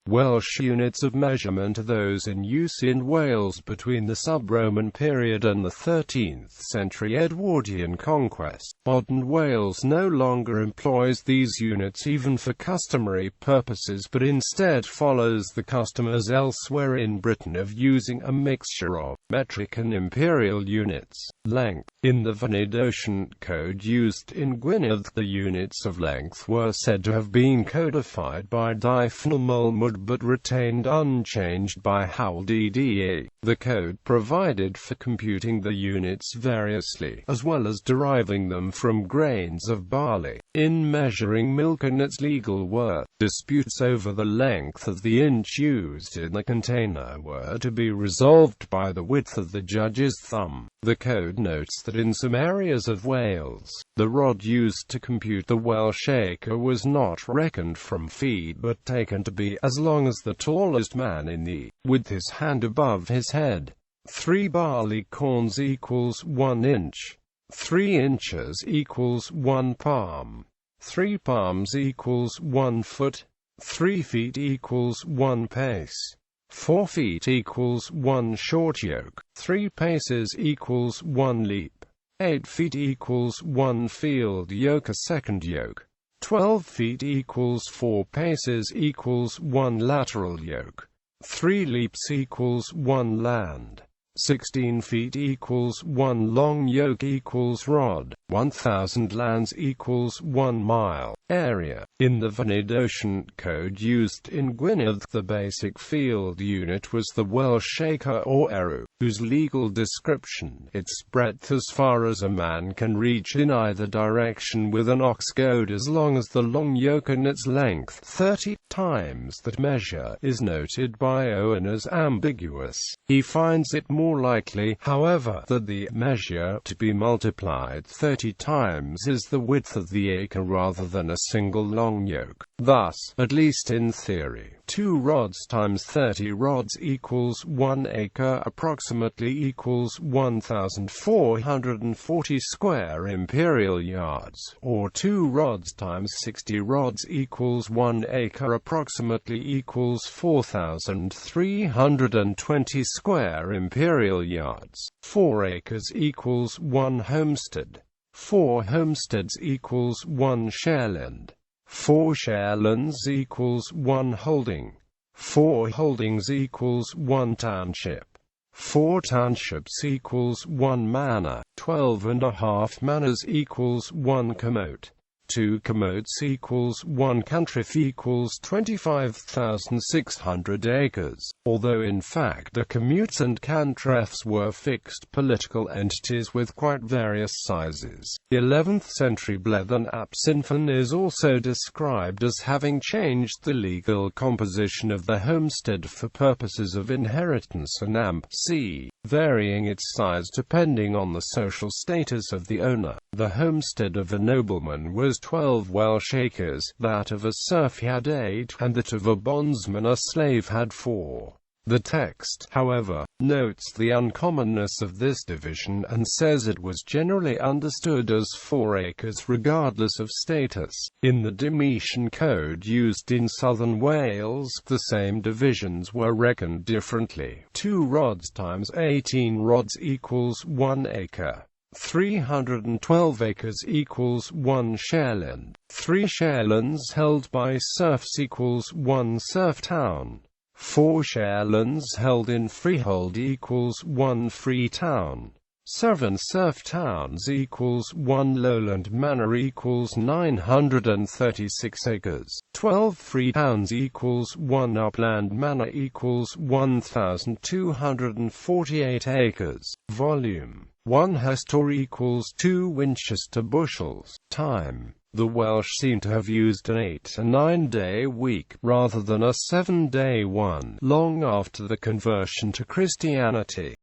Welsh units of measurement are those in use in Wales between the sub-Roman period and the 13th century Edwardian conquest. Modern Wales no longer employs these units even for customary purposes, but instead follows the custom as elsewhere in Britain of using a mixture of metric and imperial units. Length. In the Venetian code used in Gwynedd, the units of length were said to have been codified by Dyffryn Mulmud but retained unchanged by Howell DDA. The code provided for computing the units variously, as well as deriving them from grains of barley. In measuring milk and its legal worth, disputes over the length of the inch used in the container were to be resolved by the width of the judge's thumb. The code notes that in some areas of Wales, the rod used to compute the Welsh acre was not reckoned from feet but taken to be as long as the tallest man in the, with his hand above his head. 3 barley corns equals 1 inch. 3 inches equals 1 palm. 3 palms equals 1 foot. 3 feet equals 1 pace. 4 feet equals 1 short yoke. 3 paces equals 1 leap. 8 feet equals 1 field yoke, a second yoke. 12 feet equals 4 paces equals 1 lateral yoke. 3 leaps equals 1 land. 16 feet equals 1 long yoke equals rod. 1000 lands equals 1 mile. Area. In the Venetian code used in Gwynedd, the basic field unit was the Welsh acre or eru, whose legal description, its breadth as far as a man can reach in either direction with an ox goad as long as the long yoke, and its length 30 times that measure is noted by Owen as ambiguous. He finds it more likely, however, that the measure to be multiplied 30 times is the width of the acre rather than a single long yoke. Thus, at least in theory, 2 rods times 30 rods equals 1 acre, approximately equals 1,440 square imperial yards, or 2 rods times 60 rods equals 1 acre, approximately equals 4,320 square imperial yards. 4 acres equals 1 homestead. 4 homesteads equals 1 shareland. 4 sharelands equals 1 holding. 4 holdings equals 1 township. 4 townships equals 1 manor. 12.5 manors equals 1 comote. 2 comotes equals 1 country equals 25,600 acres. Although in fact the commutes and cantrefs were fixed political entities with quite various sizes. The 11th century Blethen ap Sinfan is also described as having changed the legal composition of the homestead for purposes of inheritance and c, varying its size depending on the social status of the owner. The homestead of a nobleman was 12 Welsh acres, that of a serf had 8, and that of a bondsman or slave had 4. The text, however, notes the uncommonness of this division and says it was generally understood as 4 acres regardless of status. In the Demetian code used in southern Wales, the same divisions were reckoned differently. 2 rods times 18 rods equals 1 acre. 312 acres equals 1 shareland. 3 sharelands held by serfs equals 1 serf town. 4 sharelands held in freehold equals 1 free town. 7 serf towns equals 1 lowland manor equals 936 acres. 12 free towns equals 1 upland manor equals 1,248 acres. Volume 1 hectare equals 2 Winchester bushels. Time. The Welsh seem to have used an 8 to 9 day week, rather than a 7-day one, long after the conversion to Christianity.